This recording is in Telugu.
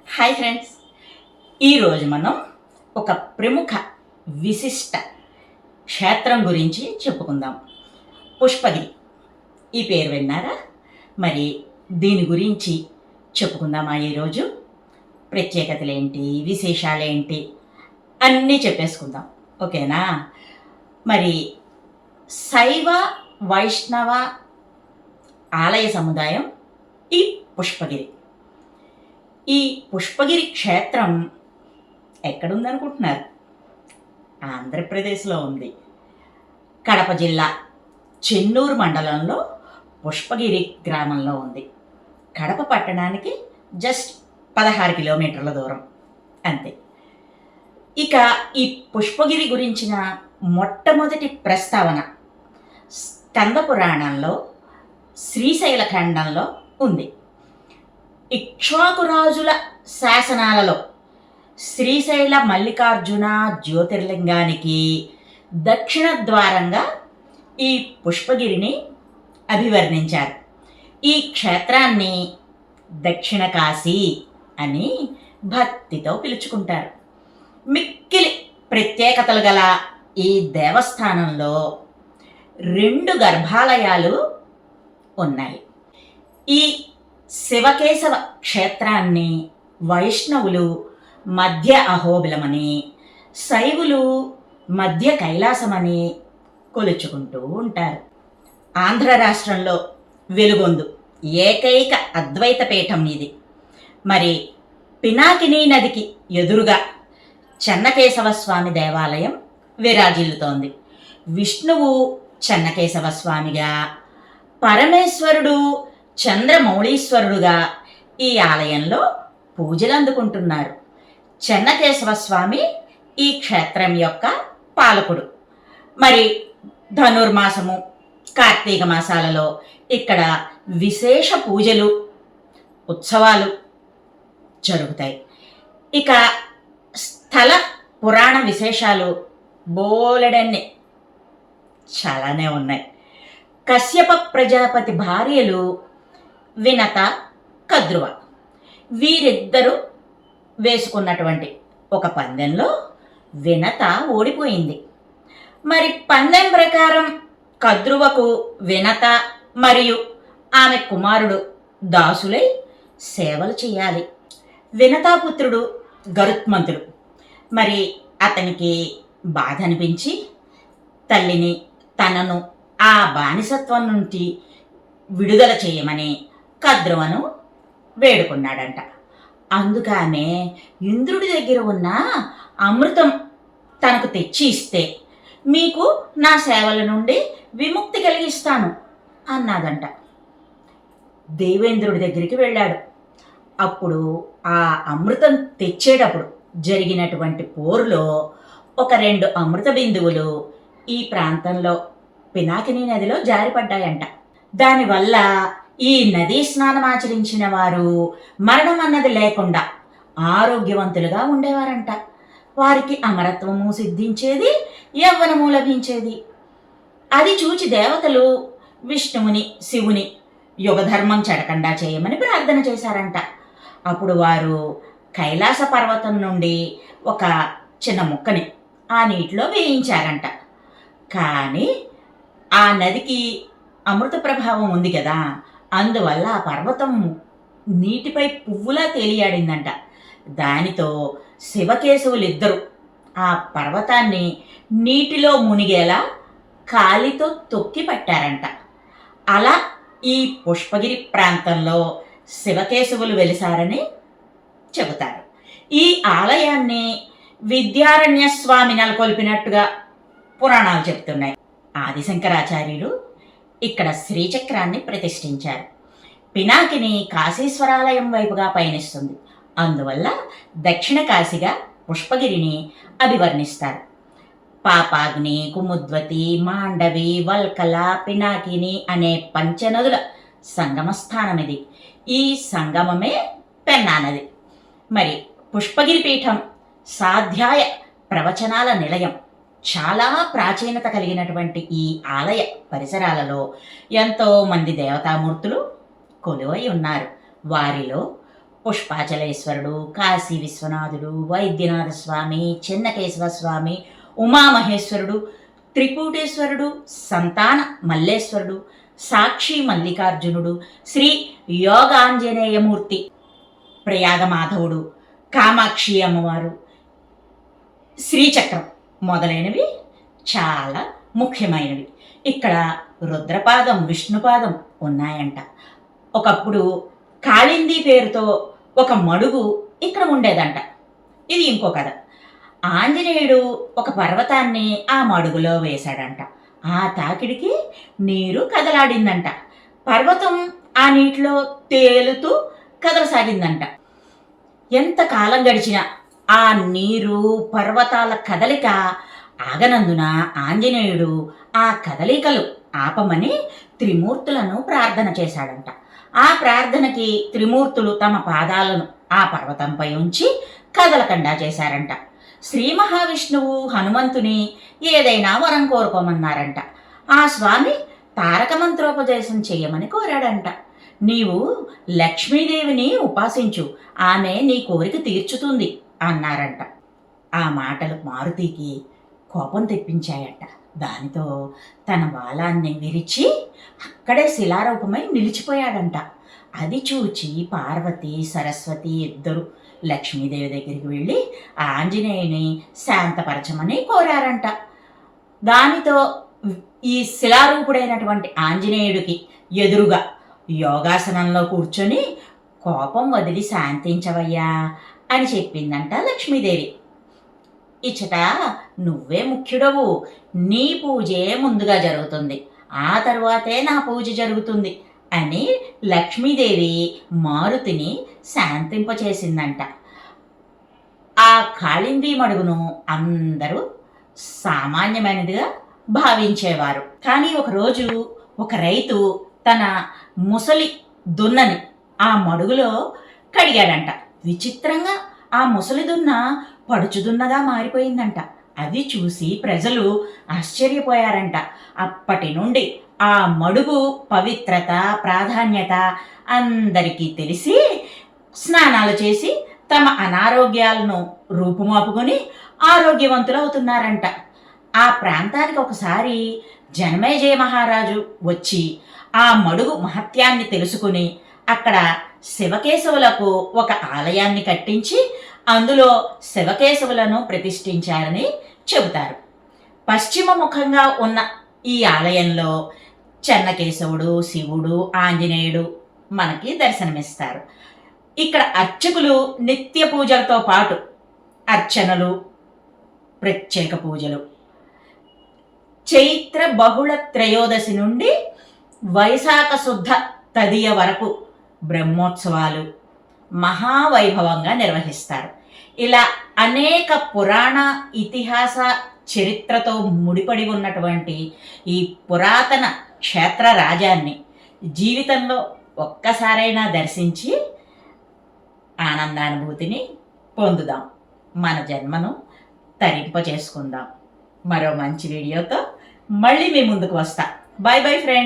హాయ్ ఫ్రెండ్స్, ఈరోజు మనం ఒక ప్రముఖ విశిష్ట క్షేత్రం గురించి చెప్పుకుందాం. పుష్పగిరి. ఈ పేరు విన్నారా? మరి దీని గురించి చెప్పుకుందామా ఈరోజు? ప్రత్యేకతలేంటి, విశేషాలేంటి అన్నీ చెప్పేసుకుందాం. ఓకేనా? మరి శైవ వైష్ణవ ఆలయ సముదాయం ఈ పుష్పగిరి. ఈ పుష్పగిరి క్షేత్రం ఎక్కడుందనుకుంటున్నారు? ఆంధ్రప్రదేశ్లో ఉంది. కడప జిల్లా చెన్నూరు మండలంలో పుష్పగిరి గ్రామంలో ఉంది. కడప పట్టణానికి జస్ట్ 16 కిలోమీటర్ల దూరం అంతే. ఇక ఈ పుష్పగిరి గురించిన మొట్టమొదటి ప్రస్తావన స్కంద పురాణంలో శ్రీశైల ఖండంలో ఉంది. ఇక్ష్వాకురాజుల శాసనాలలో శ్రీశైల మల్లికార్జున జ్యోతిర్లింగానికి దక్షిణ ద్వారంగా ఈ పుష్పగిరిని అభివర్ణించారు. ఈ క్షేత్రాన్ని దక్షిణ కాశీ అని భక్తితో పిలుచుకుంటారు. మిక్కిలి ప్రత్యేకతలు గల ఈ దేవస్థానంలో 2 గర్భాలయాలు ఉన్నాయి. ఈ శివకేశవ క్షేత్రాన్ని వైష్ణవులు మధ్య అహోబిలమని, శైవులు మధ్య కైలాసమని కొలుచుకుంటూ ఉంటారు. ఆంధ్ర రాష్ట్రంలో వెలుగొందు ఏకైక అద్వైత పీఠం ఇది. మరి పినాకినీ నదికి ఎదురుగా చెన్నకేశవ స్వామి దేవాలయం విరాజిల్లుతోంది. విష్ణువు చెన్నకేశవ స్వామిగా, పరమేశ్వరుడు చంద్రమౌళీశ్వరుడుగా ఈ ఆలయంలో పూజలు అందుకుంటున్నారు. చెన్నకేశవ స్వామి ఈ క్షేత్రం యొక్క పాలకుడు. మరి ధనుర్మాసము, కార్తీక మాసాలలో ఇక్కడ విశేష పూజలు, ఉత్సవాలు జరుగుతాయి. ఇక స్థల పురాణ విశేషాలు బోలెడన్ని చాలానే ఉన్నాయి. కశ్యప ప్రజాపతి భార్యలు వినత, కద్రువ. వీరిద్దరూ వేసుకున్నటువంటి ఒక పందెంలో వినత ఓడిపోయింది. మరి పందెం ప్రకారం కద్రువకు వినత మరియు ఆమె కుమారుడు దాసులై సేవలు చేయాలి. వినతాపుత్రుడు గరుత్మంతుడు. మరి అతనికి బాధ అనిపించి తల్లిని, తనను ఆ బానిసత్వం నుండి విడుదల చేయమని కద్రువను వేడుకున్నాడంట. అందుకనే ఇంద్రుడి దగ్గర ఉన్న అమృతం తనకు తెచ్చి ఇస్తే మీకు నా సేవల నుండి విముక్తి కలిగిస్తాను అన్నాదంట. దేవేంద్రుడి దగ్గరికి వెళ్ళాడు. అప్పుడు ఆ అమృతం తెచ్చేటప్పుడు జరిగినటువంటి పోరులో ఒక 2 అమృత బిందువులు ఈ ప్రాంతంలో పినాకినీ నదిలో జారిపడ్డాయంట. దానివల్ల ఈ నదీ స్నానం ఆచరించిన వారు మరణం అన్నది లేకుండా ఆరోగ్యవంతులుగా ఉండేవారంట. వారికి అమరత్వము సిద్ధించేది, యవ్వనము లభించేది. అది చూచి దేవతలు విష్ణువుని, శివుని యుగధర్మం చెడకుండా చేయమని ప్రార్థన చేశారంట. అప్పుడు వారు కైలాస పర్వతం నుండి ఒక చిన్న ముక్కని ఆ నీటిలో వేయించారంట. కానీ ఆ నదికి అమృత ప్రభావం ఉంది కదా, అందువల్ల ఆ పర్వతం నీటిపై పువ్వులా తేలియాడిందంట. దానితో శివకేశవులిద్దరూ ఆ పర్వతాన్ని నీటిలో మునిగేలా కాలితో తొక్కి పట్టారంట. అలా ఈ పుష్పగిరి ప్రాంతంలో శివకేశవులు వెలిసారని చెబుతారు. ఈ ఆలయాన్ని విద్యారణ్య స్వామి నెలకొల్పినట్టుగా పురాణాలు చెప్తున్నాయి. ఆదిశంకరాచార్యులు ఇక్కడ శ్రీచక్రాన్ని ప్రతిష్ఠించారు. పినాకిని కాశీశ్వరాలయం వైపుగా పయనిస్తుంది. అందువల్ల దక్షిణ కాశీగా పుష్పగిరిని అభివర్ణిస్తారు. పాపాగ్ని, కుముద్వతి, మాండవి, వల్కల, పినాకిని అనే పంచనదుల సంగమ స్థానం ఇది. ఈ సంగమమే పెన్నా నది. మరి పుష్పగిరి పీఠం సాధ్యాయ ప్రవచనాల నిలయం. చాలా ప్రాచీనత కలిగినటువంటి ఈ ఆలయ పరిసరాలలో ఎంతో మంది దేవతామూర్తులు కొలువై ఉన్నారు. వారిలో పుష్పాచలేశ్వరుడు, కాశీ విశ్వనాథుడు, వైద్యనాథ స్వామి, చెన్నకేశవ స్వామి, ఉమామహేశ్వరుడు, త్రికూటేశ్వరుడు, సంతాన మల్లేశ్వరుడు, సాక్షి మల్లికార్జునుడు, శ్రీ యోగాంజనేయమూర్తి, ప్రయాగమాధవుడు, కామాక్షి అమ్మవారు, శ్రీచక్రం మొదలైనవి చాలా ముఖ్యమైనవి. ఇక్కడ రుద్రపాదం, విష్ణుపాదం ఉన్నాయంట. ఒకప్పుడు కాళింది పేరుతో ఒక మడుగు ఇక్కడ ఉండేదంట. ఇది ఇంకో కథ. ఆంజనేయుడు ఒక పర్వతాన్ని ఆ మడుగులో వేశాడంట. ఆ తాకిడికి నీరు కదలాడిందంట. పర్వతం ఆ నీటిలో తేలుతూ కదలసాగిందంట. ఎంతకాలం గడిచినా ఆ నీరు, పర్వతాల కదలిక ఆగనందున ఆంజనేయుడు ఆ కదలికలు ఆపమని త్రిమూర్తులను ప్రార్థన చేశాడంట. ఆ ప్రార్థనకి త్రిమూర్తులు తమ పాదాలను ఆ పర్వతంపై ఉంచి కదలకుండా చేశారంట. శ్రీ మహావిష్ణువు హనుమంతుని ఏదైనా వరం కోరుకోమన్నారంట. ఆ స్వామి తారక మంత్రోపదేశం చేయమని కోరాడంట. నీవు లక్ష్మీదేవిని ఉపాసించు, ఆమె నీ కోరిక తీర్చుతుంది అన్నారంట. ఆ మాటలు మారుతికి కోపం తెప్పించాయంట. దానితో తన బాలాన్ని విరిచి అక్కడే శిలారూపమై నిలిచిపోయాడంట. అది చూచి పార్వతి, సరస్వతి ఇద్దరు లక్ష్మీదేవి దగ్గరికి వెళ్ళి ఆంజనేయుని శాంతపరచమని కోరారంట. దానితో ఈ శిలారూపుడైనటువంటి ఆంజనేయుడికి ఎదురుగా యోగాసనంలో కూర్చొని కోపం వదిలి శాంతించవయ్యా అని చెప్పిందంట లక్ష్మీదేవి. ఇచ్చట నువ్వే ముఖ్యుడవు, నీ పూజే ముందుగా జరుగుతుంది, ఆ తరువాతే నా పూజ జరుగుతుంది అని లక్ష్మీదేవి మారుతిని శాంతింపచేసిందంట. ఆ కాళింది మడుగును అందరూ సామాన్యమైనదిగా భావించేవారు. కానీ ఒకరోజు ఒక రైతు తన ముసలి దున్నని ఆ మడుగులో కడిగాడంట. విచిత్రంగా ఆ ముసలి దున్న పడుచుదున్నగా మారిపోయిందంట. అది చూసి ప్రజలు ఆశ్చర్యపోయారంట. అప్పటి నుండి ఆ మడుగు పవిత్రత, ప్రాధాన్యత అందరికీ తెలిసి స్నానాలు చేసి తమ అనారోగ్యాలను రూపుమాపుకొని ఆరోగ్యవంతులవుతున్నారంట. ఆ ప్రాంతానికి ఒకసారి జనమేజయ మహారాజు వచ్చి ఆ మడుగు మహత్యాన్ని తెలుసుకుని అక్కడ శివకేశవులకు ఒక ఆలయాన్ని కట్టించి అందులో శివకేశవులను ప్రతిష్ఠించారని చెబుతారు. పశ్చిమ ముఖంగా ఉన్న ఈ ఆలయంలో చెన్నకేశవుడు, శివుడు, ఆంజనేయుడు మనకి దర్శనమిస్తారు. ఇక్కడ అర్చకులు నిత్య పూజలతో పాటు అర్చనలు, ప్రత్యేక పూజలు, చైత్ర బహుళ త్రయోదశి నుండి వైశాఖ శుద్ధ తదియ వరకు బ్రహ్మోత్సవాలు మహావైభవంగా నిర్వహిస్తారు. ఇలా అనేక పురాణ, ఇతిహాస, చరిత్రతో ముడిపడి ఉన్నటువంటి ఈ పురాతన క్షేత్ర రాజాన్ని జీవితంలో ఒక్కసారైనా దర్శించి ఆనందానుభూతిని పొందుదాం. మన జన్మను తరింప చేసుకుందాం. మరో మంచి వీడియోతో మళ్ళీ మీ ముందుకు వస్తా. By bye friends.